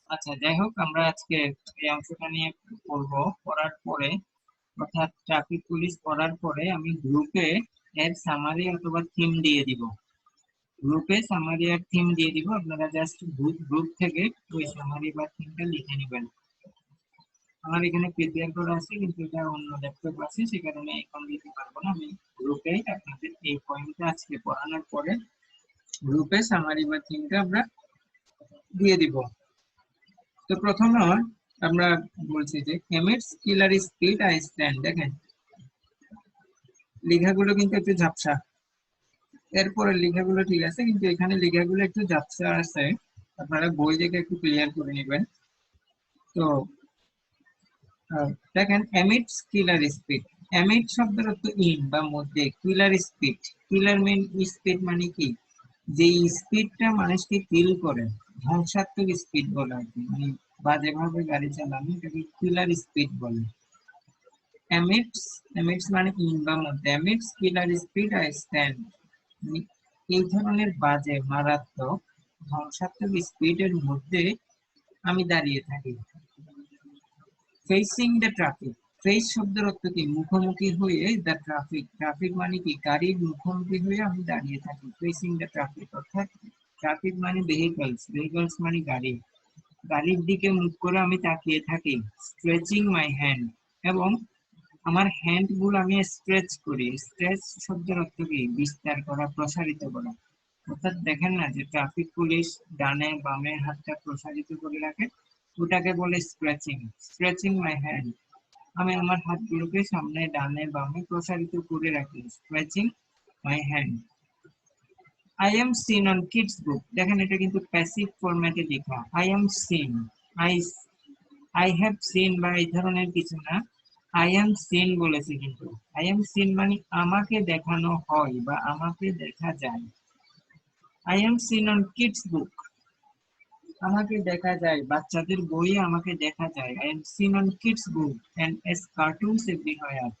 আচ্ছা, যাই হোক, আমরা আজকে এই অংশটা নিয়ে পড়বো। পড়ার পরে, অর্থাৎ ট্রাফিক পুলিশ পড়ার পরে আমি গ্রুপে এর সামারি অথবা থিম দিয়ে দিব। গ্রুপে সামারি আর থিম দিয়ে দিব, আপনারা জাস্ট গ্রুপ থেকে ওই সামারি বা থিমটা লিখে নেবেন। আমার এখানে প্রিপেয়ার করা আছে, কিন্তু এটা অন্য ল্যাপটপ আছে, সে কারণে এখন দিতে পারবো না। আমি গ্রুপে আপনাদের এই পয়েন্টটা আজকে পড়ানোর পরে গ্রুপে সামারি বা থিমটা আমরা দিয়ে দিব। তো প্রথমে আমরা বলছি যে এমএটস কিলার স্পিড আই স্ট্যান্ড। দেখেন লেখাগুলো কিন্তু একটু ঝাপসা, এরপরে লেখাগুলো ঠিক আছে, কিন্তু এখানে লেখাগুলো একটু ঝাপসা আছে, আপনারা বই দেখে একটু ক্লিয়ার করে নেবেন। তো দেখেন এমিটস কিলার স্পিড। এমিট শব্দের অর্থ ইন বা মধ্যে, কিলার স্পিড, কিলার মিন স্পিড মানে কি, যে স্পিডটা মানুষকে কিল করে, ধ্বংসাত্মক স্পিড বলে আর কি, মানে বাজেভাবে গাড়ি চালানো, এটাকে কিলার স্পিড বলে। এমিটস, এমিটস মানে ইন বা মধ্যে, emits killer speed I stand, এই ধরনের বাজে মারাত্মক ধ্বংসাত্মক স্পিডের মধ্যে আমি দাঁড়িয়ে থাকি। ফেসিং দ্য ট্রাফিক, ফেস শব্দের অর্থ কি, মুখোমুখি হয়ে, দ্য ট্রাফিক, ট্রাফিক মানে কি, গাড়ির মুখোমুখি হয়ে আমি দাঁড়িয়ে থাকি। ফেসিং দ্য ট্রাফিক অর্থাৎ ট্রাফিক মানে ভেহিকলস, ভেহিকলস মানে গাড়ি, গাড়ির দিকে মুখ করে আমি তাকিয়ে থাকি। স্ট্রেচিং মাই হ্যান্ড, এবং আমার হ্যান্ড গুলো আমি স্ট্রেচ করি। স্ট্রেচ শব্দের অর্থ কি, বিস্তার করা, প্রসারিত করা। অর্থাৎ দেখেন না যে ট্রাফিক পুলিশ ডানে বামে হাতটা প্রসারিত করে রাখে, ওটাকে বলে স্ট্রেচিং। স্ট্রেচিং মাই হ্যান্ড, আমি আমার হাতগুলোকে সামনে ডানে বামে প্রসারিত করে রাখি। Stretching my hand. I am seen on kids book, দেখেন এটা কিন্তু প্যাসিভ ফরম্যাটে লেখা। I am seen, I I have seen বা এই ধরনের কিছু না, আই এম সিন বলেছে, কিন্তু আই এম সিন মানে আমাকে দেখানো হয় বা আমাকে দেখা যায়। I am seen on kids book, আমাকে দেখা যায়, বাচ্চাদের বইয়ে আমাকে দেখা যায়। I am seen on kids book and as cartoons everywhere,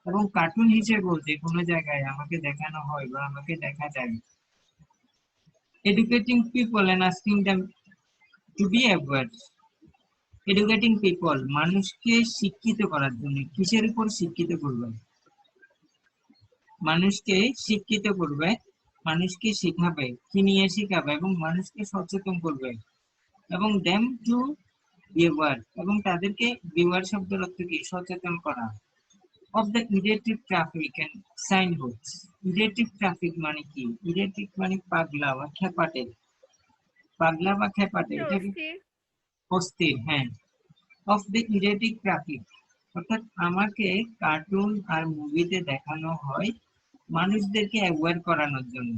এবং কার্টুন হিসেবেও যে কোনো জায়গায় আমাকে দেখানো হয় বা আমাকে দেখা যায়। Educating people and asking them to be aware, educating people মানুষকে শিক্ষিত করার জন্য, কিসের উপর শিক্ষিত করবে, মানুষকে শিক্ষিত করবে, মানুষকে শিখাবে, কি নিয়ে শিখাবে, এবং মানুষকে সচেতন করবে, এবং দেম টু বিওয়ার, এবং তাদেরকে বিওয়ার শব্দের অর্থ কি, সচেতন করা। Of the irritative traffic and signboards, irritative traffic মানে কি, ইরেটিভ মানে পাগলা বা খেপাটে, পাগলা বা খেপাটে, এটাকে অস্থির। অস্থির, হ্যাঁ। অফ দ্য ইরেটিভ ট্রাফিক অর্থাৎ আমাকে কার্টুন আর মুভিতে দেখানো হয় মানুষদেরকে অ্যাওয়্যার করানোর জন্য।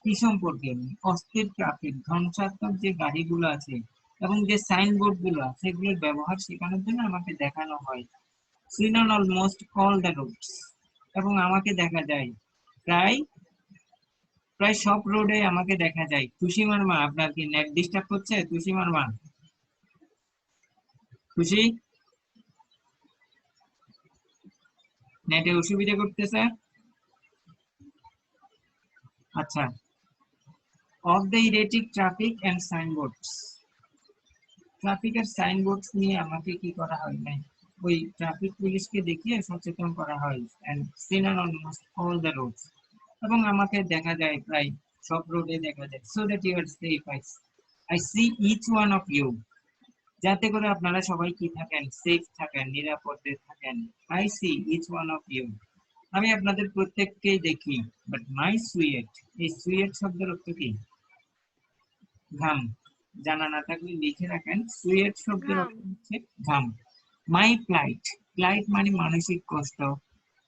কি সম্পর্কে, অস্থির ট্রাফিক, ধ্বংসাত্মক যে গাড়িগুলো আছে এবং যে সাইনবোর্ড গুলো আছে সেগুলোর ব্যবহার শেখানোর জন্য আমাকে দেখানো হয়। Scene on almost all the roads, এবং আমাকে দেখা যায় প্রায় প্রায় সব রোডে আমাকে দেখা যায়। তুষিমার মা, আপনার কি নেট ডিস্টার্ব হচ্ছে? তুষিমার মা, খুশি, নেটে অসুবিধা করতেছে? আচ্ছা। Of the erratic traffic and signboards, traffic আর সাইনবোর্ডস নিয়ে আমাকে কি করা হয় নাই, ওই ট্রাফিক পুলিশকে দেখিয়ে সচেতন করা হয়। And seen on almost all the roads, এবং আমাকে দেখা যায় প্রায় সব রোডে দেখা যায়। So that you are safe, I see each one of you, যাতে করে আপনারা সবাই কি থাকেন, সেফ থাকেন, নিরাপদে থাকেন। I see each one of you, আমি আপনাদের প্রত্যেককেই দেখি। বাট মাই সুয়েট, এই সুয়েট শব্দের অর্থ কি, ঘাম। জানা না থাকলে লিখে রাখেন, সুয়েট শব্দের ঘাম। অর্থ হচ্ছে ঘাম। মাই প্লাইট, প্লাইট মানে মানসিক কষ্ট,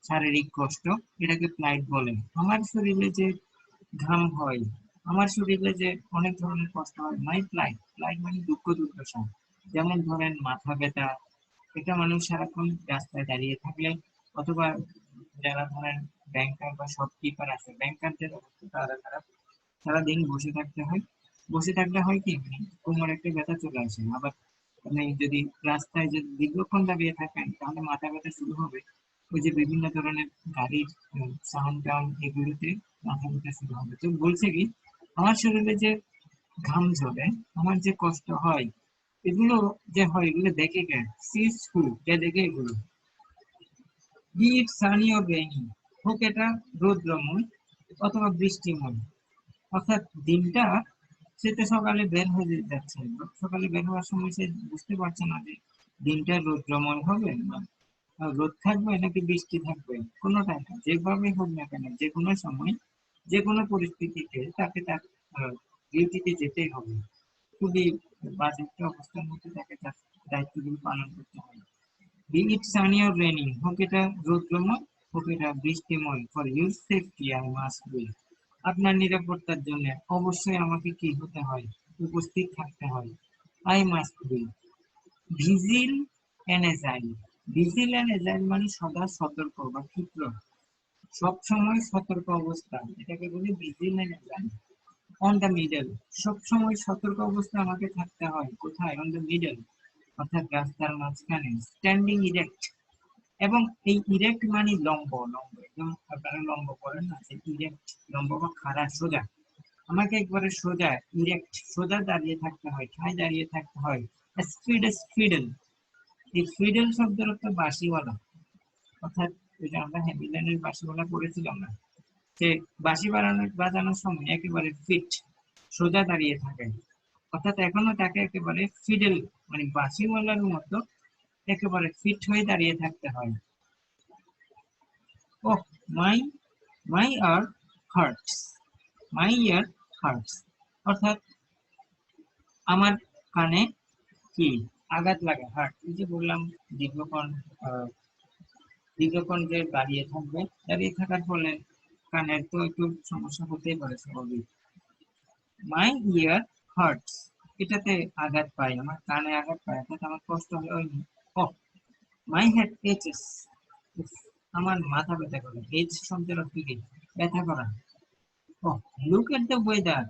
শারীরিক কষ্ট, এটাকে প্লাইট বলে। আমার শরীরে যে ঘাম হয়, আমার শরীরে যে অনেক ধরনের কষ্ট হয়, মাই প্লাইট, প্লাইট মানে দুঃখ দুর্দশা। যেমন ধরেন মাথা ব্যথা, এটা মানুষ সারাক্ষণ রাস্তায় দাঁড়িয়ে থাকলে, অথবা যারা ধরেন ব্যাংকার বা শপকিপার আছে, ব্যাংকারদের অবস্থা আরো খারাপ, সারাদিন বসে থাকতে হয়। বসে থাকলে হয় কি, মানে কোমর একটা ব্যথা চলে আসে। আবার আপনি যদি রাস্তায় যদি দীর্ঘক্ষণ দাঁড়িয়ে থাকেন, তাহলে মাথা ব্যথা শুরু হবে। ওই যে বিভিন্ন ধরনের গাড়ির সাউন্ড টাউন, এগুলোতে মাথা ব্যথা শুরু হবে। তো বলছে কি, আমার শরীরে যে ঘাম ঝরে, আমার যে কষ্ট হয়, এগুলো যে হয় এগুলো দেখে কে? সিজ হু, কে দেখে এগুলো? Be it sunny or rainy, হোক এটা রৌদ্রময় অথবা বৃষ্টিময়। অর্থাৎ দিনটা সে তো সকালে বের হয়ে যাচ্ছে, সকালে বের হওয়ার সময় সে বুঝতে পারছে না যে দিনটা রৌদ্রময় হবে না রোদ থাকবে নাকি বৃষ্টি থাকবে, কোনোটাই না। যেভাবে হোক না কেন যে কোনো সময় যে কোনো পরিস্থিতিতে তাকে তার ডিউটিতে যেতেই হবে। খুবই বাজে একটা অবস্থার মধ্যে তাকে তার দায়িত্বগুলো পালন করতে হবে। Be it sunny or rainy, হোক এটা রৌদ্রময় হোক এটা বৃষ্টিময়, for your safety I must be, আপনার নিরাপত্তার জন্য অবশ্যই আমাকে কি হতে হয়? উপস্থিত থাকতে হয়। I must be vigil and agile. Vigil and agile মানে সদা সতর্ক বা ক্ষিপ্র, সব সময় সতর্ক অবস্থা, এটাকে বলি vigil and agile. On the middle, সব সময় সতর্ক অবস্থা আমাকে থাকতে হয়। কোথায়? অন দ্য মিডল, অর্থাৎ রাস্তার মাঝখানে। স্ট্যান্ডিং ইরেক্ট, এবং এই ইরেক্ট মানে লম্ব, লম্ব একদম আপনারা লম্ব করেন না, ইরেক্ট লম্ব বা খাড়া সোজা, আমাকে একবারে সোজা ইরেক্ট সোজা দাঁড়িয়ে থাকতে হয়। ঠায় দাঁড়িয়ে থাকতে হয়। ফিডল, এই ফিডল শব্দের অর্থ বাঁশিওয়ালা, অর্থাৎ ওই যে আমরা হ্যামিল্টনের বাঁশিওয়ালা পড়েছিলাম না, যে বাঁশি বাজানোর সময় একেবারে ফিট সোজা দাঁড়িয়ে থাকে, অর্থাৎ এখনো তাকে একেবারে ফিডেল মানে বাঁশিওয়ালার মতো একেবারে ফিট হয়ে দাঁড়িয়ে থাকতে হয়। ও মাই মাই আর হার্টস, মাই ইয়ার হার্টস, অর্থাৎ আমার কানে কি আঘাত লাগে, হার্ট। এই যে বললাম দীর্ঘক্ষণ দীর্ঘক্ষণ যে দাঁড়িয়ে থাকবে, দাঁড়িয়ে থাকার ফলে কানের তো একটু সমস্যা হতেই পারে স্বাভাবিক। মাই ইয়ার হার্টস, এটাতে আঘাত পাই, আমার কানে আঘাত পাই, অর্থাৎ আমার কষ্ট হয়। ওই ও মাই হেড এচেস, আমার মাথা ব্যথা করে। এজ শব্দের অর্থ কি? ব্যথা করা। ও লুক এট দ্য ওয়েদার,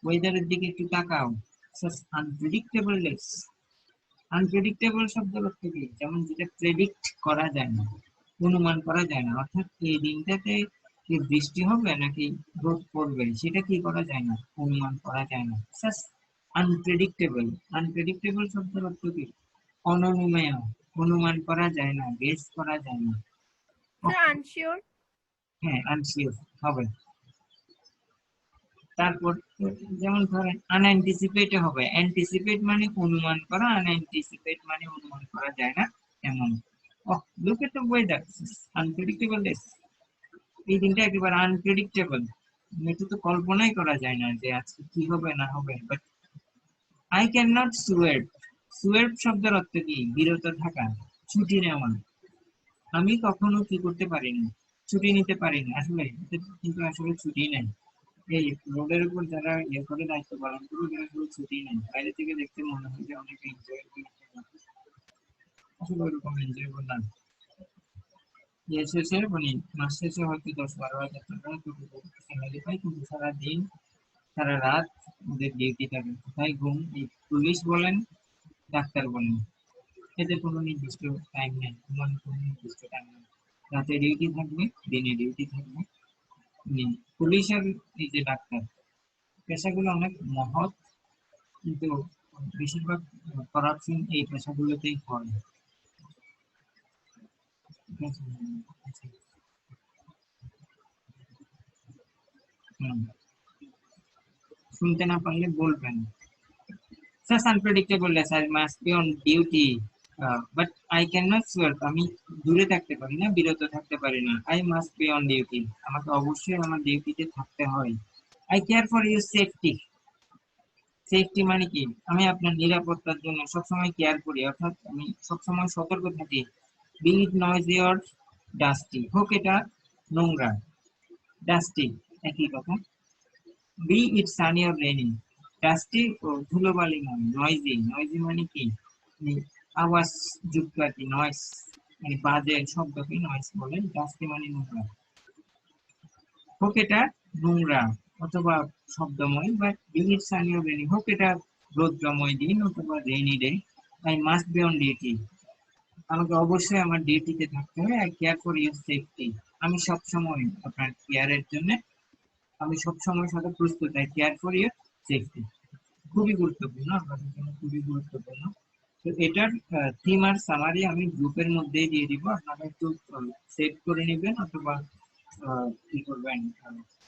ওয়েদারের দিকে একটু তাকাও। সাচ আনপ্রেডিক্টেবলনেস, আনপ্রেডিক্টেবল শব্দের অর্থ কি? যেমন যেটা প্রেডিক্ট করা যায় না, অনুমান করা যায় না, অর্থাৎ এই দিনটাতে কি বৃষ্টি হবে নাকি রোদ পড়বে সেটা কি করা যায় না, অনুমান করা যায় না। সাচ আনপ্রেডিক্টেবল, আনপ্রেডিক্টেবল শব্দের অর্থ কি? অননুমেয়, অনুমান করা যায় না, গেস করা যায় না। Sir unsure. হ্যাঁ, আনসিওর হবে। তারপর যেমন ধরেন আনএন্টিসিপেট হবে, অ্যান্টিসিপেট মানে অনুমান করা, আনএন্টিসিপেট মানে অনুমান করা যায় না এমন। Look at the weather, unpredictable days, এই দিনটা একেবারে আনপ্রেডিক্টেবল, এটা তো কল্পনাই করা যায় না যে আজকে কি হবে না হবে। But I can not suit, suit শব্দের অর্থ কি? বিরত থাকা, ছুটি নেওয়া। আমি কখনো কি করতে পারি না, ছুটি নিতে পারি না। আসলে কিন্তু আসলে ছুটি নেই। এই রোডের উপর যারা ইয়ে করে দায়িত্ব পালন করে ওদের আসলে ছুটি নেই। বাইরে থেকে দেখতে মনে হয় যে অনেক এনজয় করছে, আসলে ওরকম এনজয় করলাম। ইয়ে শেষে মানে মাস শেষে হয়তো 10-12 হাজার টাকা স্যালারি পাই, কিন্তু সারাদিন সারা রাত ওদের ডিউটি থাকে। কোথায় ঘুম? এই পুলিশ বলেন ডাক্তার বলেন, এদের কোনো নির্দিষ্ট টাইম নেই, ঘুমানোর কোনো নির্দিষ্ট টাইম নেই। রাতে ডিউটি থাকবে, দিনে ডিউটি থাকবে। পুলিশ আর এই যে ডাক্তার, পেশাগুলো অনেক মহৎ, কিন্তু বেশিরভাগ করাপশন এই পেশাগুলোতেই হয়। ঠিক আছে? হুম, শুনতে না পারলে বলবেন। Such unpredictableness, I must be on duty, but I cannot swerve, আমি দূরে থাকতে পারি না, বিরত থাকতে পারি না। I must be on duty, আমাকে অবশ্যই আমার ডিউটিতে থাকতে হয়। I care for your safety, safety মানে কি? আমি আপনার নিরাপত্তার জন্য সবসময় কেয়ার করি, অর্থাৎ আমি সবসময় সতর্ক থাকি। Be it noisy or dusty, হোক এটা নোংরা, ডাস্টি একই কথা। Be it sunny or rainy, dusty ও ধুলোবালিময়। নয়েজি, নয়েজি মানে কি? আওয়াজ যুক্ত আর কি, নয়েজ মানে বাজে শব্দকে নয়েজ বলে। ডাস্টি মানে নোংরা। হোক এটা নোংরা অথবা শব্দময়, বা be it sunny or rainy, হোক এটা রৌদ্রময় দিন অথবা rainy day. I must be on duty, আমাকে অবশ্যই আমার ডিউটিতে থাকতে হবে। I care for your safety, আমি সবসময় আপনার কেয়ারের জন্য আমি সবসময় সাথে প্রস্তুত। I care for your safety. খুবই গুরুত্বপূর্ণ, আপনাদের জন্য খুবই গুরুত্বপূর্ণ। তো এটার থিম আর সামারি আমি গ্রুপের মধ্যেই দিয়ে দিব, আপনারা একটু সেভ করে নেবেন অথবা কি করবেন,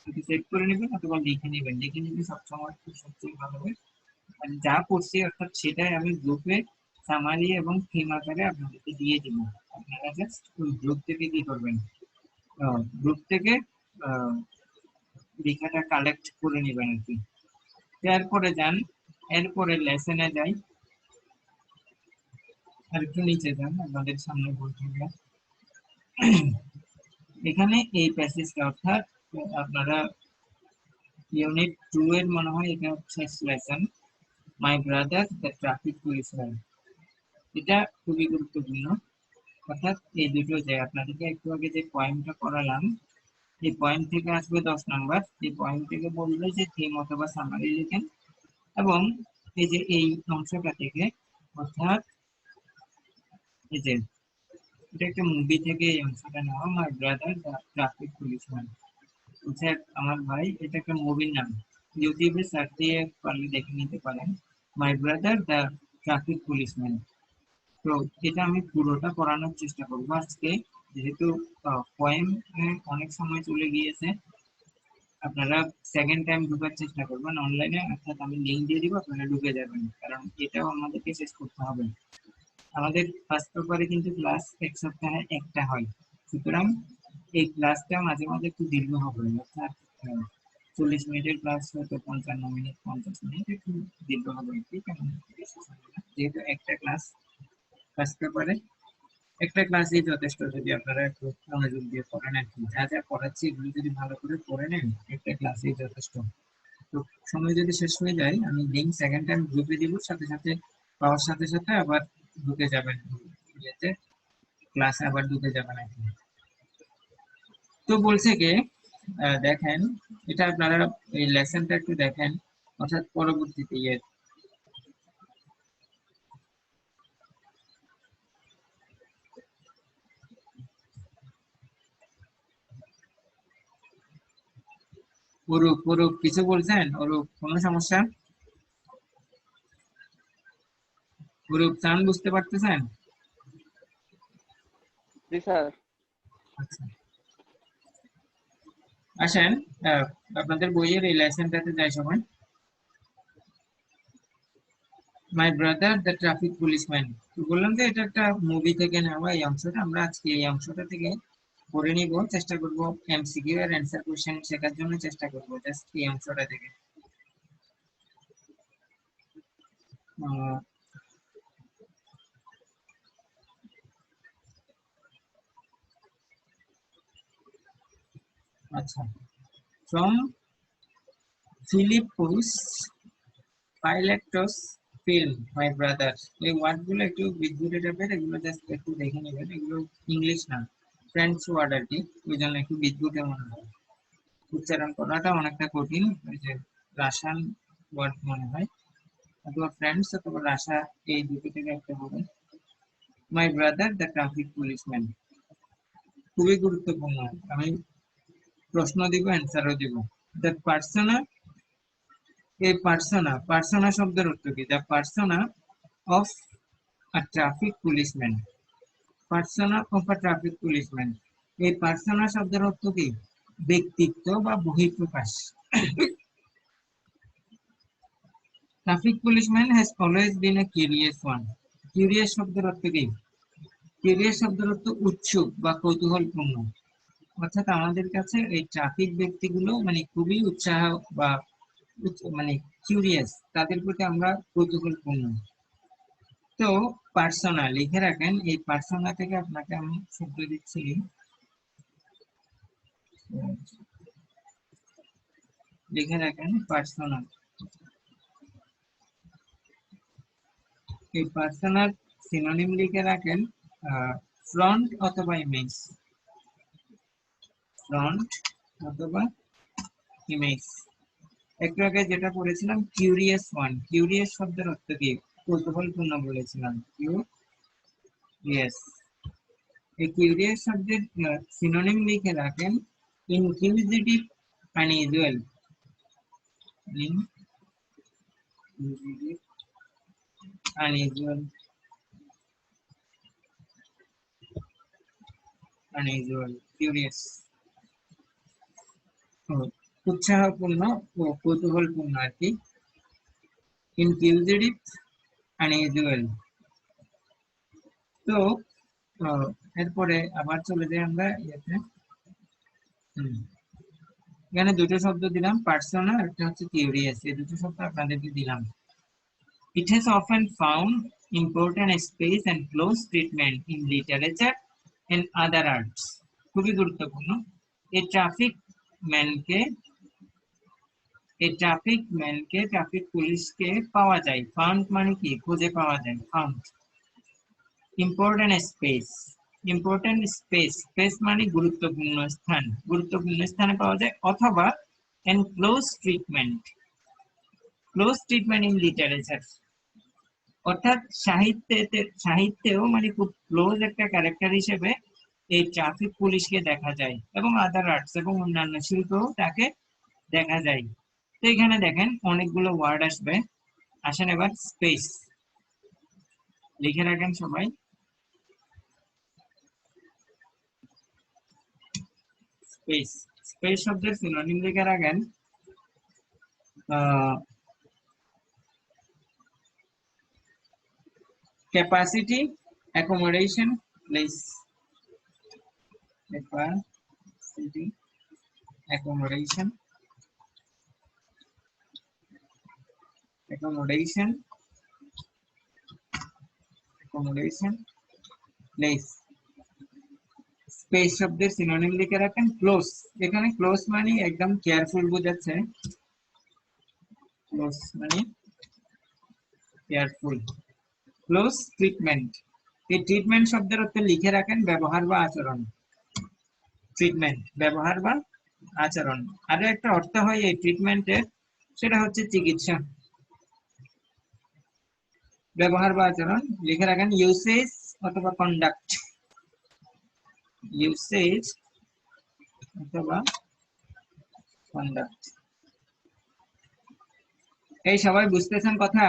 একটু সেভ করে নেবেন অথবা লিখে নেবেন, লিখে নিলে সবসময় সবচেয়ে ভালো হয়। মানে যা পড়ছি অর্থাৎ সেটাই আমি গ্রুপে সামারি এবং থিম আকারে আপনাদেরকে দিয়ে দিব। আপনারা জাস্ট ওই গ্রুপ থেকে কি করবেন, গ্রুপ থেকে লেখাটা কালেক্ট করে নেবেন আর কি। এরপরে যান, এরপরে লেসনে যাই, আর একটু নিচে যান, আপনাদের সামনে বলতে হবে এখানে এই প্যাসেজটা অর্থাৎ আপনারা ইউনিট 2 এর মনে হয় এটা হচ্ছে lesson my brother the traffic policeman. এটা খুবই গুরুত্বপূর্ণ, অর্থাৎ এই দুটো যে আপনাদেরকে একটু আগে যে পয়েন্টটা করালাম, এই পয়েন্ট থেকে আসবে 10 নাম্বার। এই পয়েন্ট থেকে বলবে যে থিম অথবা সামারি লিখেন, এবং এই যে এই অংশটা থেকে অর্থাৎ এই যে এটা একটা মুভি থেকে এই অংশটা নেওয়া, my brother the traffic policeman. আচ্ছা আমার ভাই, এটা একটা মুভির নাম, ইউটিউবে সার্চ দিয়ে পারলে দেখে নিতে পারেন, my brother the traffic policeman. তো এটা আমি পুরোটা পড়ানোর চেষ্টা করবো আজকে, যেহেতু পয়েম অনেক সময় চলে গিয়েছে। আপনারা সেকেন্ড টাইম ঢোকার চেষ্টা করবেন অনলাইনে, অর্থাৎ আমি লিঙ্ক দিয়ে দিব, আপনারা ঢুকে যাবেন, কারণ এটাও আমাদেরকে শেষ করতে হবে। আমাদের ফার্স্ট পেপারে কিন্তু ক্লাস এক সপ্তাহে একটা হয়, সুতরাং এই ক্লাসটা মাঝে মাঝে একটু দীর্ঘ হবে, অর্থাৎ 40 মিনিটের ক্লাস হয়তো 55 মিনিট 50 মিনিট একটু দীর্ঘ হবে, ঠিক আছে? যেহেতু একটা ক্লাস ফার্স্ট পেপারে, একটা ক্লাসই যথেষ্ট যদি আপনারা একটু মনোযোগ দিয়ে পড়েন আর কি। যা যা পড়াচ্ছি এগুলো যদি ভালো করে পড়ে নেন, একটা ক্লাসই যথেষ্ট। তো সময় যদি শেষ হয়ে যায়, আমি লিঙ্ক সেকেন্ড টাইম গ্রুপে দিব, সাথে সাথে পাওয়ার সাথে সাথে আবার ঢুকে যাবেন ইয়েতে, ক্লাসে আবার ঢুকে যাবেন আর কি। তো বলছে কি, দেখেন এটা আপনারা এই লেসনটা একটু দেখেন, অর্থাৎ পরবর্তীতে অরূপ, অরূপ কিছু বলছেন? অরূপ কোনো সমস্যা? অরূপ চান বুঝতে পারতেছেন? জি স্যার। আচ্ছা আসেন, আপনাদের বইয়ের এই লেসনটাতে যাই সবাই। My brother the traffic policeman, বললাম যে এটা একটা মুভি থেকে নেওয়া এই অংশটা, আমরা আজকে এই অংশটা থেকে পড়ে নিব, চেষ্টা করব এমসিকিউ এর অ্যান্সার কোশ্চেন শেখার জন্য চেষ্টা করব জাস্ট এই অংশটা থেকে। আচ্ছা, ফ্রম ফিলিপোস পাইলেটস ফিল্ম মাই ব্রাদার, এই ওয়ার্ডগুলো একটু বিদ্যুৎ টাইপের, এগুলো জাস্ট একটু দেখে নেবেন, এগুলো ইংলিশ না, ফ্রেঞ্চ ওয়ার্ড আর কি, ওই জন্য একটু বিদ্যুৎ মনে হয়, উচ্চারণ করাটা অনেকটা কঠিন, ওই যে রাশিয়ান ওয়ার্ড মনে হয়, অথবা ফ্রেন্ডস অথবা রাশা, এই দুটো থেকে একটা হবে। My brother the traffic policeman খুবই গুরুত্বপূর্ণ, আমি প্রশ্ন দিব অ্যান্সারও দিব। দ্য পার্সোনা, এই পার্সোনা, পার্সোনা শব্দের অর্থ কি? The persona of a traffic policeman, persona of a traffic policeman, এই পার্সোনা শব্দের অর্থ কি? ব্যক্তিত্ব বা বহিঃপ্রকাশ। Traffic policeman has always been A curious one, curious শব্দের অর্থ কি? কিউরিয়াস শব্দের অর্থ উৎসুক বা কৌতূহলপূর্ণ, অর্থাৎ আমাদের কাছে এই ট্রাফিক ব্যক্তিগুলো মানে খুবই উৎসাহ বা মানে কিউরিয়াস, তাদের প্রতি আমরা কৌতূহলপূর্ণ। তো পার্সোনা লিখে রাখেন, এই পার্সোনা থেকে আপনাকে আমি শব্দ দিচ্ছি, লিখে রাখেন পার্সোনা। এই পার্সোনার সিনোনিম লিখে রাখেন ফ্রন্ট অথবা ইমেজ, ফ্রন্ট অথবা ইমেজ। একটু আগে যেটা পড়েছিলাম কিউরিয়াস ওয়ান, কিউরিয়াস শব্দের অর্থ কি? কৌতূহলপূর্ণ বলেছিলাম, কিউরিয়াস। এই কিউরিয়াস শব্দের সিনোনিম লিখে রাখেন ইনকিউজিটিভ, আনইউজুয়াল, unusual, unusual, curious, উৎসাহপূর্ণ ও কৌতূহলপূর্ণ আর কি। ইনকিউজিটিভ, unusual। তো এরপরে আবার চলে যাই আমরা ইয়েতে। এখানে দুটো শব্দ দিলাম, পার্সোনা, একটা হচ্ছে কিউরিয়াস, এই দুটো শব্দ আপনাদেরকে দিলাম। It has often found important space and close treatment in literature and other arts. খুবই গুরুত্বপূর্ণ। এই ট্রাফিক ম্যানকে ট্রাফিক পুলিশকে পাওয়া যায়। ফাউন্ড মানে কি? খুঁজে পাওয়া যায়, ফাউন্ড। ইম্পর্টেন্ট স্পেস মানে গুরুত্বপূর্ণ স্থান, গুরুত্বপূর্ণ স্থানে পাওয়া যায়, অথবা and close treatment in literature, অর্থাৎ সাহিত্যেও মানে খুব ক্লোজ একটা ক্যারেক্টার হিসেবে এই ট্রাফিক পুলিশকে দেখা যায়, এবং আদার আর্টস এবং অন্যান্য শিল্পেও তাকে দেখা যায়। তো এখানে দেখেন অনেকগুলো ওয়ার্ড আসবে। আসেন এবার স্পেস লিখে রাখেন সবাই। স্পেস শব্দের সিনোনিম লিখে রাখেন capacity, accommodation, place. Capacity, accommodation, place. Space শব্দের সিনোনিম লিখে রাখেন ক্লোজ। এখানে ক্লোজ মানে একদম কেয়ারফুল বোঝাচ্ছে, ক্লোজ মানে কেয়ারফুল। ক্লোজ ট্রিটমেন্ট, এই ট্রিটমেন্ট শব্দের অর্থ লিখে রাখেন ব্যবহার বা আচরণ। ট্রিটমেন্ট ব্যবহার বা আচরণ। আরো একটা অর্থ হয় এই ট্রিটমেন্টের, সেটা হচ্ছে চিকিৎসা। ব্যবহার বা আচরণ লিখে রাখেন ইউসেজ অথবা কন্ডাক্ট, ইউসেজ অথবা কন্ডাক্ট। এই সবাই বুঝতেছেন কথা?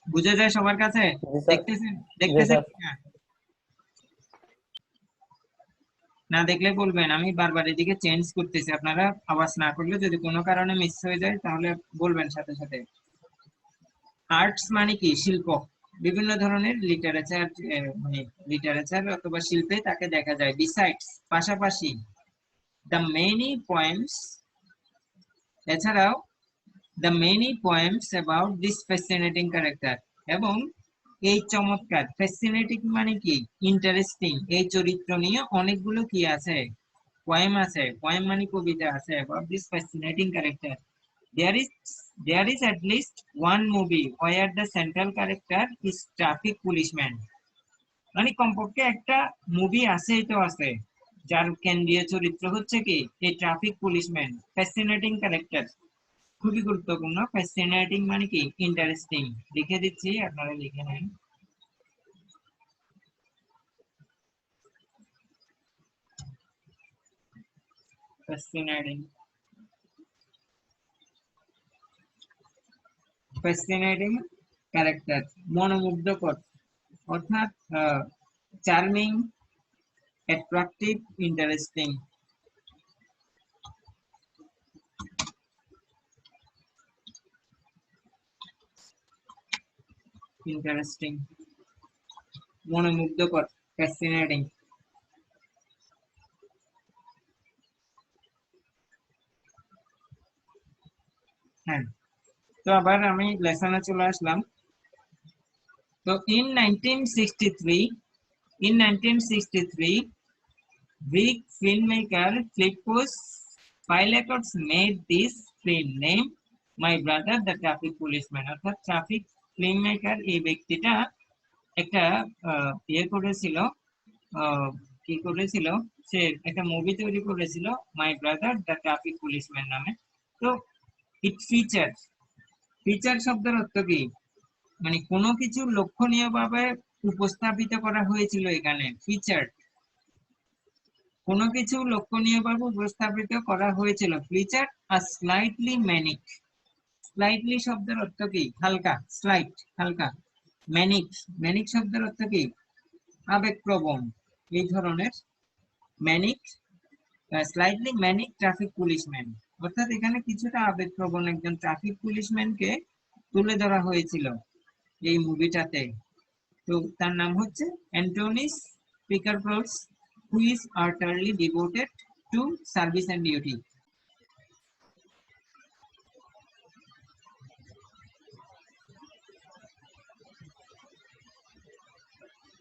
বুঝে যায় সবার কাছে? দেখতেছেন না? দেখলে বলবেন, আমি বারবার এদিকে চেঞ্জ করতেছি, আপনারা আওয়াজ না করলে যদি কোনো কারণে মিস হয়ে যায় তাহলে বলবেন সাথে সাথে। আর্টস মানে কি? শিল্প। বিভিন্ন ধরনের লিটারেচার অথবা শিল্পে তাকে দেখা যায়। বিসাইডস পাশাপাশি, দ্য মেনি পোয়েমস এছাড়াও, the many poems about this fascinating character, এবং এই চমৎকার, ফ্যাসিনেটিং মানে কি? ইন্টারেস্টিং, এই চরিত্র নিয়ে অনেকগুলো কি আছে? পোয়েম আছে। পোয়েম মানে কবিতা আছে about this fascinating character. There is at least one movie where the central character is traffic policeman. মানে কমপক্ষে একটা মুভি আছেই তো আছে যার কেন্দ্রীয় চরিত্র হচ্ছে কি? এই ট্রাফিক পুলিশম্যান, ফ্যাসিনেটিং ক্যারেক্টার। খুবই গুরুত্বপূর্ণ। ফ্যাসিনেটিং মানে কি? ইন্টারেস্টিং। লিখে দিচ্ছি, আপনারা লিখে নেন। ফ্যাসিনেটিং ক্যারেক্টার, মনোমুগ্ধকর, অর্থাৎ চার্মিং, অ্যাট্রাকটিভ, ইন্টারেস্টিং। মনোমুগ্ধকর, ফ্যাসিনেটিং। হ্যাঁ, তো আবার আমি লেসনে চলে আসলাম। তো in 1963 Greek filmmaker Philippos Phylakos made this film named My Brother the Traffic Policeman। অর্থাৎ ট্রাফিক ফিল্মমেকার এই ব্যক্তিটা একটা ইয়ে করেছিল, কি করেছিল, সে একটা মুভি তৈরি করেছিল my brother the traffic policeman নামে। তো ইট ফিচার শব্দের অর্থ কি? মানে কোনো কিছু লক্ষণীয় ভাবে উপস্থাপিত করা হয়েছিল এখানে। ফিচার, কোনো কিছু লক্ষণীয় ভাবে উপস্থাপিত করা হয়েছিল। ফিচার আর স্লাইটলি ম্যানিক, স্লাইটলি শব্দের অর্থ কি? হালকা, স্লাইট, হালকা। ম্যানিক, ম্যানিক শব্দের অর্থ কি? আবেগপ্রবণ, এই ধরনের। Manic, slightly manic traffic policeman, অর্থাৎ এখানে কিছুটা আবেগপ্রবণ একজন ট্রাফিক পুলিশম্যানকে তুলে ধরা হয়েছিল এই মুভিটাতে। তো তার নাম হচ্ছে Antonis Pikarpros, who is utterly devoted to service and duty.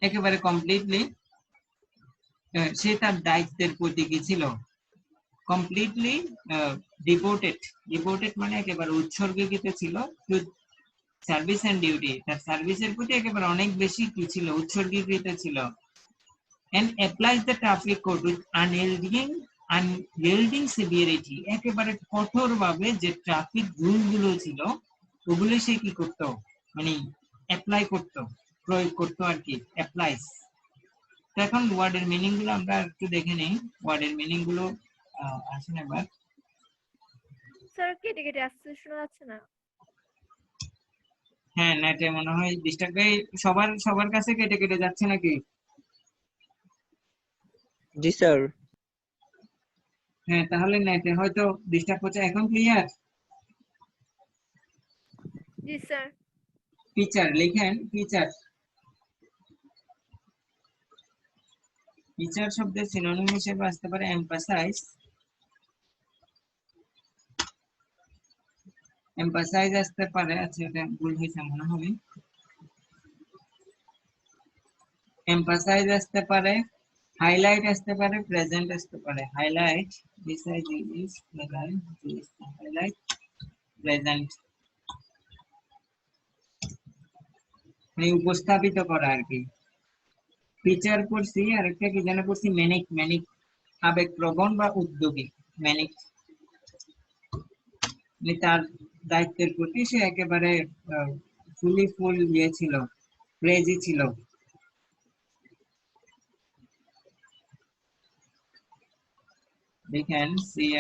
একেবারে কমপ্লিটলি সে তার দায়িত্বের প্রতি কি ছিল? কমপ্লিটলি ডিভোটেড, ডিভোটেড মানে একেবারে উৎসর্গীকৃত ছিল টু সার্ভিস এন্ড ডিউটি, তার সার্ভিসের প্রতি একেবারে অনেক বেশি কি ছিল? উৎসর্গীকৃত ছিল। and applies the traffic code with unyielding severity, একেবারে কঠোরভাবে যে ট্রাফিক রুল গুলো ছিল ওগুলো সে কি করতো? মানে অ্যাপ্লাই করতো, প্রয়োগ করতো আর কি, অ্যাপ্লাইস। তো এখন ওয়ার্ডের মিনিং গুলো আমরা একটু দেখে নেই। ওয়ার্ডের মিনিং গুলো আসেন এবার। স্যার কেটে কেটে আসছে, শোনা যাচ্ছে না। হ্যাঁ, নেটে মনে হয় ডিস্টার্ব। সবার কাছে কেটে কেটে যাচ্ছে নাকি? জি স্যার। হ্যাঁ, তাহলে নেটে হয়তো ডিস্টার্ব হচ্ছে। এখন ক্লিয়ার? জি স্যার। ফিচার লিখেন, ফিচার। ফিচার শব্দের সিনোনিম হিসেবে আসতে পারে এমফাসাইজ, এমফাসাইজ আসতে পারে। আচ্ছা, এটা ভুল হয়েছে মনে হয়। এমফাসাইজ আসতে পারে, হাইলাইট আসতে পারে, প্রেজেন্ট আসতে পারে। Highlight, this is highlight, present মানে উপস্থাপিত করা আর কি। ফিচার করছি, আর একটা কি যেন করছি, ম্যানিক, ম্যানিক আবেগপ্রবণ বা উদ্যোগী। ম্যানিক মানে তার দায়িত্বের প্রতি সে একেবারে ফুল ইয়ে ছিল, ক্রেজি ছিল। We can see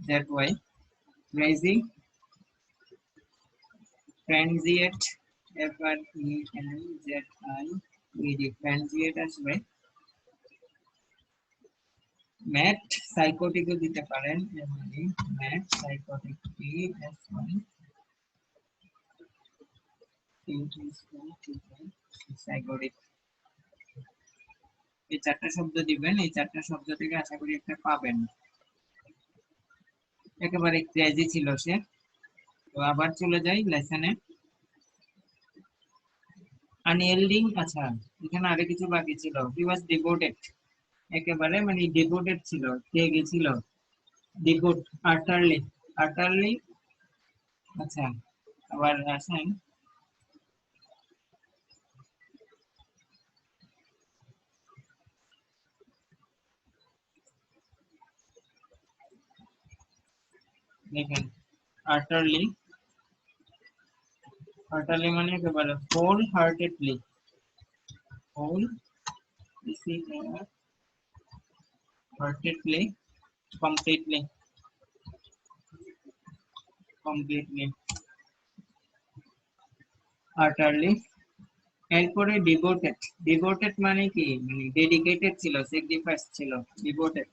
that way, crazy, transient, F-R-E-N-Z-I-E-D, transient আসবে। ম্যাট, সাইকোটিকও দিতে পারেন, মানে ম্যাট সাইকোটিক, সাইকোটিক। এই চারটা শব্দ দিবেন, এই চারটা শব্দ থেকে আশা করি একটা পাবেন। একেবারে ক্রেজি ছিল সে। তো আবার চলে যাই লেসনে। আনইয়েল্ডিং, আচ্ছা এখানে আরো কিছু বাকি ছিল। হি ওয়াজ ডিভোটেড, একেবারে মানে ডিভোটেড ছিল, কে গেছিল? Devote, utterly, utterly. আচ্ছা, আবার আসেন। দেখেন, আর্টারলি, আর্টারলি মানে একেবারে whole heartedly, whole heartedly, completely, completely, utterly. এরপরে ডিভোটেড, ডিভোটেড মানে কি? মানে ডেডিকেটেড ছিল, স্যাক্রিফাইস ছিল। Devoted,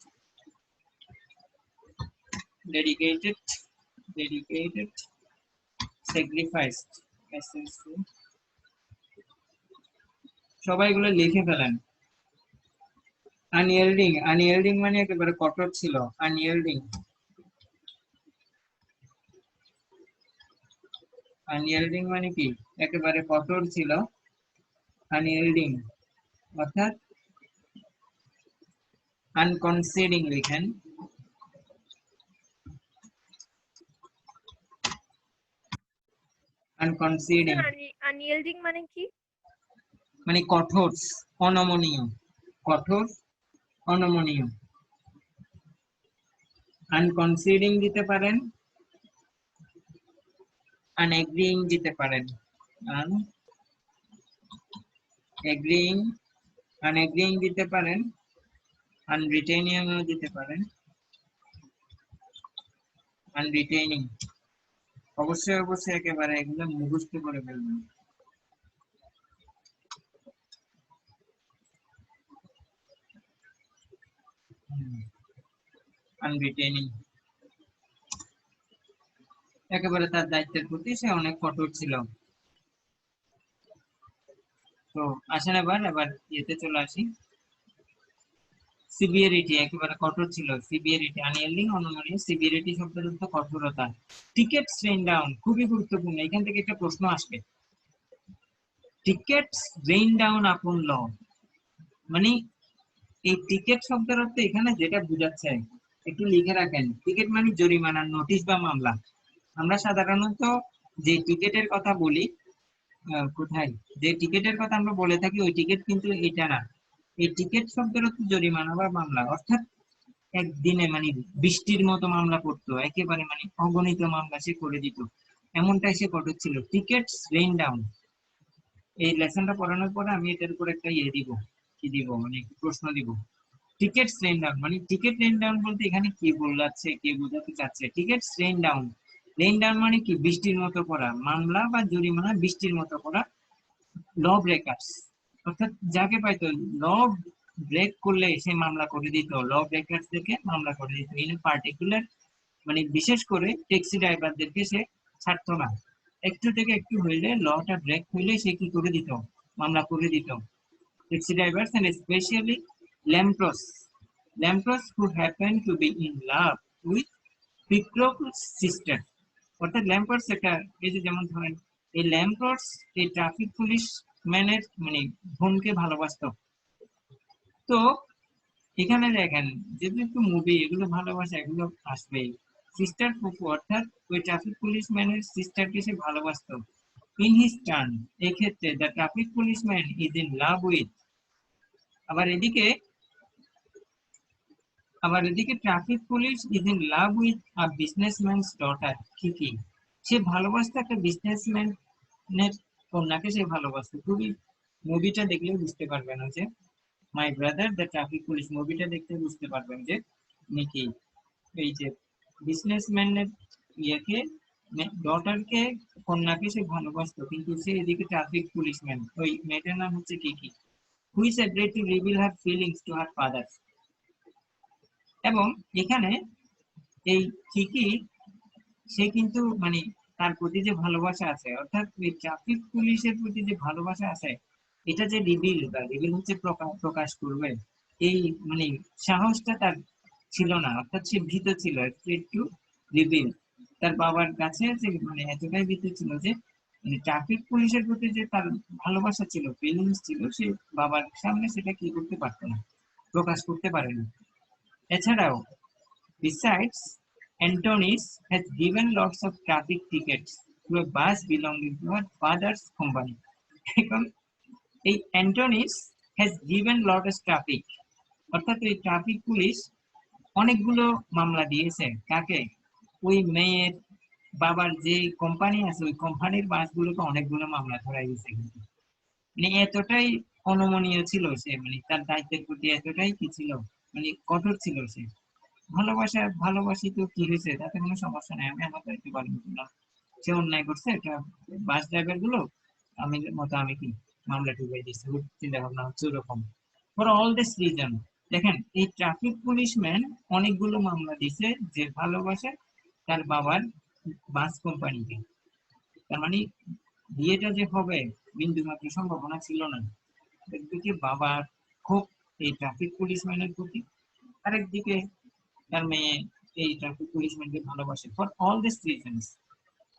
dedicated, dedicated, sacrificed. সবাই এগুলো লিখে ফেলেন। আনইয়েল্ডিং, আনইয়েল্ডিং মানে একেবারে কঠোর ছিল। আনইয়েল্ডিং, আনইয়েল্ডিং মানে কি? একেবারে কঠোর ছিল। আনইয়েল্ডিং অর্থাৎ আনকনসিডিং লিখেন। আনকনসিডিং আনইয়েল্ডিং মানে কি? মানে কঠোর, অনমনীয়, কঠোর, অনমনীয়। আনকনসিডিং দিতে পারেন, আনএগ্রিং দিতে পারেন। আনএগ্রিং, আনএগ্রিং দিতে পারেন, আনরিটেনিংও দিতে পারেন, আনরিটেনিং। অবশ্যই অবশ্যই একেবারে একদম মুখস্থ করে ফেলবেন। আনরিটেনিং, একেবারে তার দায়িত্বের প্রতি সে অনেক কঠোর ছিল। তো আসেন এবার এবার ইয়েতে চলে আসি। সিভিয়ারিটি, একেবারে কঠোর ছিল। সিভিয়ারিটি, আনইয়েল্ডিং, অনমনীয়। সিভিয়ারিটি শব্দের অর্থ কঠোরতা। টিকেট রেইন ডাউন, খুবই গুরুত্বপূর্ণ, এখান থেকে একটা প্রশ্ন আসবে। টিকেটস রেইন ডাউন আপন ল, মানে এই টিকেট শব্দের অর্থ এখানে যেটা বোঝাচ্ছে একটু লিখে রাখেন। টিকেট মানে জরিমানা, নোটিশ বা মামলা। আমরা সাধারণত যে টিকেটের কথা বলি, কোথায় যে টিকেটের কথা আমরা বলে থাকি ওই টিকেট কিন্তু এটা না। এই টিকেট শব্দের অর্থ জরিমানা বা মামলা, অর্থাৎ একদিনে মানে বৃষ্টির মতো মামলা করতো, একেবারে মানে অগণিত মামলা সে করে দিত, এমনটাই সে কঠোর ছিল। টিকেটস রেইন ডাউন, এই লেসনটা পড়ানোর পরে আমি এটার উপর একটা ইয়ে দিব, কি দিব মানে প্রশ্ন দিব। টিকেটস রেইন ডাউন মানে, টিকেট রেইন ডাউন বলতে এখানে কি বোঝাচ্ছে, কে বোঝাতে চাচ্ছে? Tickets rain down, rain down মানে কি বৃষ্টির মতো করা, মামলা বা জরিমানা বৃষ্টির মতো করা। ল ব্রেকার্স, অর্থাৎ যাকে পাইতো ল ব্রেক করলে সে মামলা করে দিত, ল ব্রেকার্স থেকে মামলা করে দিত। ইন পার্টিকুলার মানে বিশেষ করে ট্যাক্সি ড্রাইভারদেরকে সে ছাড়তো না। একটু থেকে একটু হইলে, লটা ব্রেক হইলে সে কি করে দিত, মামলা করে দিত। Taxi drivers and specially Lampros, Lampros who happen to be in love with Pikros sister. অর্থাৎ ল্যাম্প্রোস একটা, এই যে যেমন ধরেন এই ল্যাম্প্রোস এই ট্রাফিক পুলিশ ম্যানের মানে বোনকে ভালোবাসতো। তো এখানে দেখেন যেহেতু মুভি, এগুলো ভালোবাসা এগুলো আসবে। সিস্টার ফুফু, অর্থাৎ ওই ট্রাফিক পুলিশম্যানের সিস্টারকে সে ভালোবাসতো। ইন হিজ টার্ন, এক্ষেত্রে the traffic policeman is in love with, আবার এদিকে traffic police is in love with a businessman's daughter Kiki, সে ভালোবাসতো একটা বিজনেসম্যানের কন্যাকে সে ভালোবাসতো। খুবই, মুভিটা দেখলে বুঝতে পারবেন যে my brother the traffic police, মুভিটা দেখতে বুঝতে পারবেন যে নিকি এই যে বিজনেসম্যানের ইয়েকে, ডটারকে, কন্যাকে সে ভালোবাসতো, কিন্তু সে এদিকে ট্রাফিক পুলিশম্যান, ওই মেয়েটার নাম হচ্ছে Kiki, who is agreed to reveal her feelings to her father. এবং এখানে এই কিকি সে কিন্তু মানে তার প্রতি যে ভালোবাসা আছে, অর্থাৎ ওই ট্রাফিক পুলিশের প্রতি যে ভালোবাসা আছে, এটা যে রিভিল বা রিভিল হচ্ছে প্রকাশ করবে, এই মানে সাহসটা তার ছিল না, অর্থাৎ সে ভীত ছিল একটু রিভিল। তার বাবার কাছে যে মানে এতটাই ভীত ছিল যে মানে ট্রাফিক পুলিশের প্রতি যে তার ভালোবাসা ছিল, ফিলিংস ছিল, সে বাবার সামনে সেটা কি করতে পারতো না, প্রকাশ করতে পারেনি। এছাড়াও besides, Antonis has given lots of traffic tickets to a bus belonging to her father's company. এখন এই Antonis has given lot of traffic, অর্থাৎ এই ট্রাফিক পুলিশ অনেকগুলো মামলা দিয়েছে কাকে, ওই মেয়ের বাবার যে কোম্পানি আছে ওই কোম্পানির বাসগুলোকে অনেকগুলো মামলা ধরাই দিয়েছে। কিন্তু মানে এতটাই অনমনীয় ছিল সে, মানে তার দায়িত্বের প্রতি এতটাই কি ছিল, মানে কঠোর ছিল সে। ভালোবাসি তো কি হয়েছে, তাতে কোনো সমস্যা নেই, আমি আমার দায়িত্ব পালন করলাম। সে অন্যায় করছে, একটা বাস ড্রাইভার গুলো আমি মতো আমি কি মামলা ঢুকাই দিচ্ছি, চিন্তা ভাবনা হচ্ছে ওরকম। ফর অল দিস রিজন, দেখেন এই ট্রাফিক পুলিশম্যান অনেকগুলো মামলা দিছে যে ভালোবাসে তার বাবার বাস কোম্পানিকে। তার মানে বিয়েটা যে হবে বিন্দু মাত্র সম্ভাবনা ছিল না। একদিকে বাবার খুব এই ট্রাফিক পুলিশম্যানের প্রতি, আরেকদিকে তার মেয়ে এই ট্রাফিক পুলিশম্যানকে ভালোবাসে। ফর অল দিস রিজনস,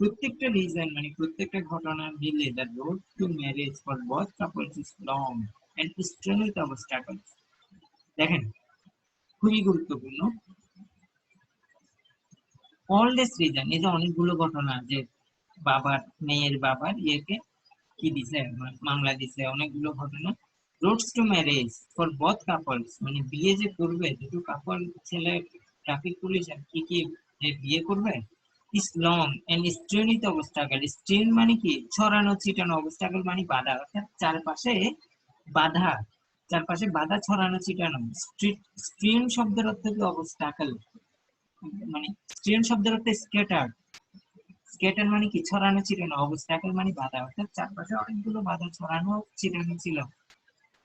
প্রত্যেকটা রিজন মানে প্রত্যেকটা ঘটনা মিলে the road to marriage for both couples is long and strain with obstacles. দেখেন খুবই গুরুত্বপূর্ণ, অল দিস রিজন, এই যে অনেকগুলো ঘটনা যে বাবার মেয়ের বাবার ইয়েকে কি দিছে, মামলা দিছে, অনেকগুলো ঘটনা। Roads to marriage for both couples, মানে বিয়ে যে করবে দুটো কাপল, ছেলে ট্রাফিক পুলিশ আর কি কি যে বিয়ে করবে, is long and strain with obstacle. Strain মানে কি ছড়ানো ছিটানো, অবস্টাকল মানে বাধা, অর্থাৎ চারপাশে বাধা, চারপাশে বাধা ছড়ানো ছিটানো। স্ট্রেন শব্দের অর্থ কি অবস্টাকল, মানে স্ট্রেন শব্দের অর্থ স্ক্যাটার, স্ক্যাটার মানে কি ছড়ানো ছিটানো, অবস্ট্রাকল মানে বাধা, অর্থাৎ চারপাশে অনেকগুলো বাধা ছড়ানো ছিটানো ছিল।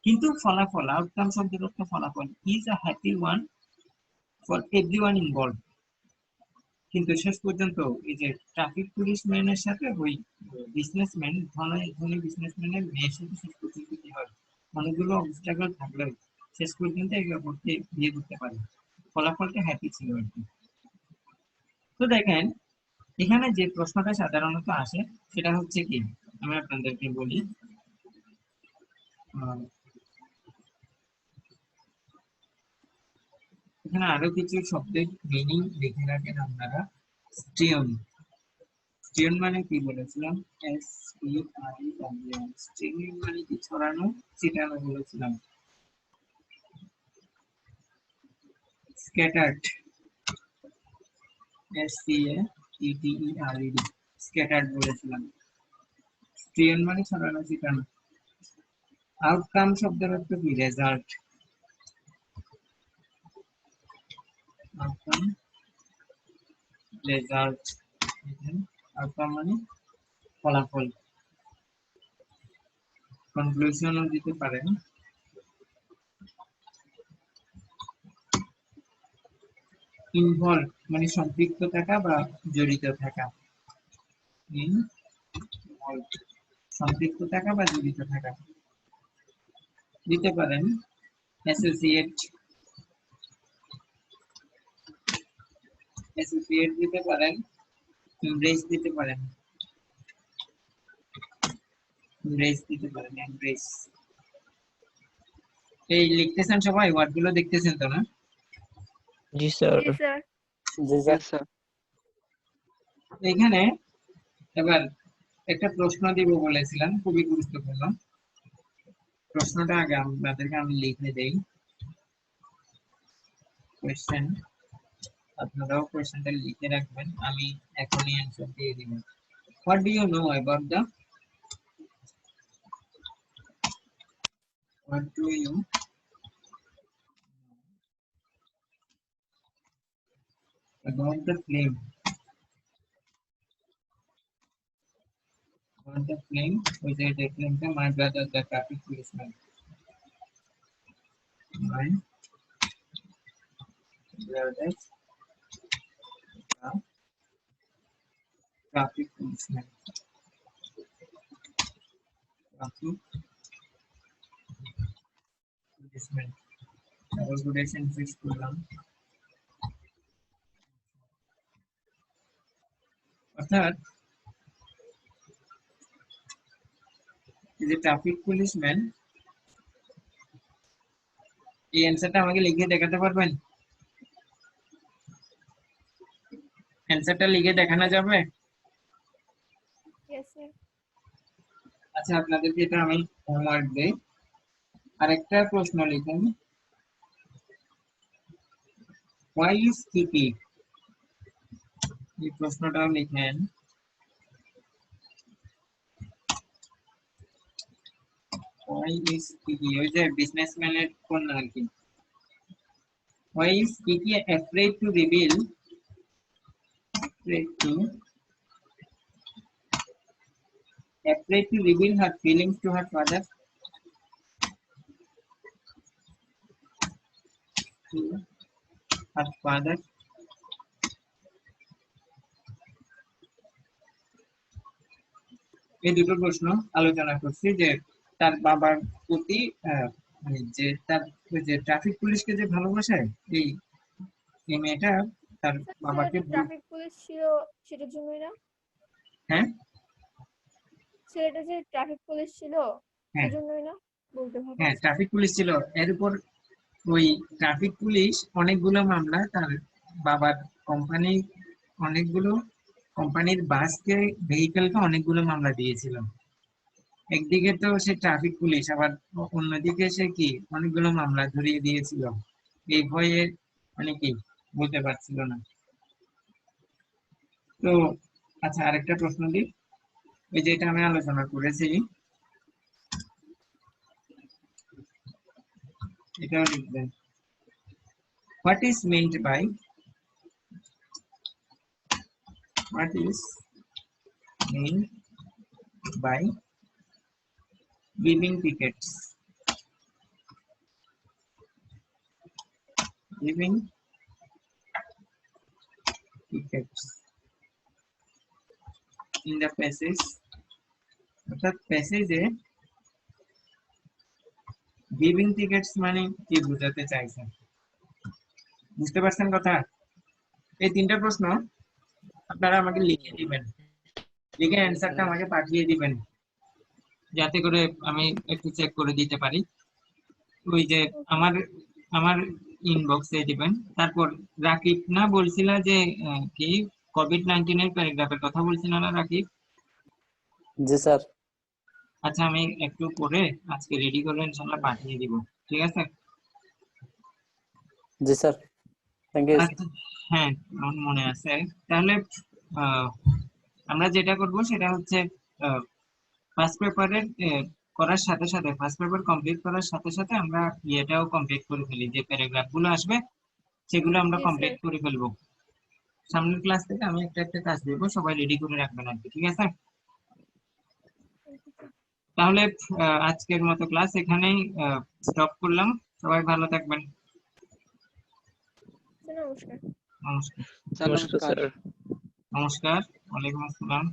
কিন্তু ফলাফল, আউটকাম শব্দের অর্থ ফলাফল, is a happy one for everyone involve. কিন্তু শেষ পর্যন্ত এই যে ট্রাফিক পুলিশম্যানের সাথে ওই বিজনেসম্যান, ধনী বিজনেসম্যানের মেয়ের সাথে শেষ পর্যন্ত কি হয়, অনেকগুলো অবস্ট্রাকল থাকলেও শেষ পর্যন্ত একে অপরকে বিয়ে করতে পারে, ফলাফলটা হ্যাপি ছিল আর কি। তো দেখেন এখানে যে প্রশ্নটা সাধারণত আসে সেটা হচ্ছে কি, আমি আপনাদেরকে বলি, এখানে আরো কিছু শব্দের মিনিং লিখে রাখেন আপনারা। স্ট্রিয়ন, স্ট্রিয়ন মানে কি বলেছিলাম, এস ই আর ই ডব্লিউ এন, স্ট্রিয়ন মানে কি ছড়ানো ছিটানো বলেছিলাম। স্ক্যাটার্ড, এস সি এ টি টি ই আর ই ডি, স্ক্যাটার্ড বলেছিলাম। স্ট্রিয়ন মানে ছড়ানো ছিটানো। আউটকাম শব্দের অর্থ কি, রেজাল্ট, আউটকাম, রেজাল্ট, আউটকাম মানে ফলাফল। কনক্লুশনও দিতে পারেন। ইনভলভ মানে সম্পৃক্ত থাকা বা জড়িত থাকা, ইনভলভ সম্পৃক্ত থাকা বা জড়িত থাকা। দিতে পারেন অ্যাসোসিয়েট, অ্যাসোসিয়েট দিতে পারেন, এমব্রেস দিতে পারেন, এমব্রেস দিতে পারেন, এমব্রেস। এই লিখতেছেন সবাই, ওয়ার্ডগুলো দেখতেছেন তো না? জি স্যার। জি স্যার। জি স্যার। এখানে এবার একটা প্রশ্ন দিব বলেছিলাম, খুবই গুরুত্বপূর্ণ। প্রশ্নটা আগে আপনাদেরকে আমি লিখে দেই, কোয়েশ্চেন, আপনারাও কোয়েশ্চেনটা লিখে রাখবেন, আমি এখনই অ্যানসার দিয়ে দিব। What do you know about the, what do you about the flame, about the flame which I declared to my brother the traffic policeman, my brother the traffic policeman, traffic policeman। Calculation fix করলাম, অর্থাৎ এই যে traffic policeman, এই অ্যান্সারটা আমাকে লিখে দেখাতে পারবেন? অ্যান্সারটা লিখে দেখানো যাবে? Yes sir. আচ্ছা আপনাদেরকে এটা আমি হোমওয়ার্ক দেই। আরেকটা প্রশ্ন লিখুন, why is sticky, এই প্রশ্নটাও লিখেন। why is sticky, ওই যে বিজনেসম্যানের কন্যা আর কি। why is sticky afraid to reveal, afraid to reveal her feelings to her father, to her father? এই দুটো প্রশ্ন আলোচনা করছি যে তার বাবার প্রতি মানে যে তার ওই যে ট্রাফিক পুলিশকে যে ভালোবাসে, এই এই মেয়েটা তার স্যার বাবাকে ছেলেটা ট্রাফিক পুলিশ ছিল সেটার জন্যই না? হ্যাঁ ছেলেটা যে ট্রাফিক পুলিশ ছিল হ্যাঁ সেজন্যই না বলতে হ্যাঁ ভাবছি। ট্রাফিক পুলিশ ছিল। এর উপর ওই ট্রাফিক পুলিশ অনেকগুলো মামলা তার বাবার কোম্পানি, অনেকগুলো কোম্পানির বাসকে, ভেহিকেলকে অনেকগুলো মামলা দিয়েছিল। একদিকে তো সে ট্রাফিক পুলিশ, আবার অন্যদিকে সে কি অনেকগুলো মামলা ধরিয়ে দিয়েছিল, এই ভয়ে মানে কি বলতে পারছিল না। তো আচ্ছা আরেকটা প্রশ্ন দিই, ওই যেটা আমি আলোচনা করেছি এটাও লিখবেন। What is meant by, what is mean by giving tickets. Giving tickets in the passage, অর্থাৎ প্যাসেজে গিভিং টিকেটস মানে কি বোঝাতে চাইছেন, বুঝতে পারছেন কথা? এই তিনটা প্রশ্ন আপনারা আমাকে লিখে দিবেন, লিখে অ্যান্সারটা আমাকে পাঠিয়ে দিবেন, যাতে করে আমি একটু চেক করে দিতে পারি। ওই যে আমার আমার ইনবক্সে দিবেন। তারপর রাকিব না বলছিলা যে কি কোভিড-19 এর প্যারাগ্রাফের কথা বলছিল না রাকিব? জি স্যার। আচ্ছা আমি একটু পরে আজকে রেডি করে ইনশাআল্লাহ পাঠিয়ে দিব, ঠিক আছে? জি স্যার, থ্যাংক ইউ। আচ্ছা হ্যাঁ, আমার মনে আছে। তাহলে আমরা যেটা করব সেটা হচ্ছে ফার্স্ট পেপারের করার সাথে সাথে, ফার্স্ট পেপার কমপ্লিট করার সাথে সাথে আমরা ইয়েটাও কমপ্লিট করে ফেলি, যে প্যারাগ্রাফগুলো আসবে সেগুলো আমরা জি, কমপ্লিট স্যার। করে ফেলবো। সামনের ক্লাস থেকে আমি একটা একটা কাজ দেবো, সবাই রেডি করে রাখবেন আর কি, ঠিক আছে? তাহলে আজকের মতো ক্লাস এখানেই স্টপ করলাম। সবাই ভালো থাকবেন। নমস্কার। নমস্কার। স্যার নমস্কার নমস্কার। স্যার। নমস্কার। ওয়ালাইকুম আসসালাম।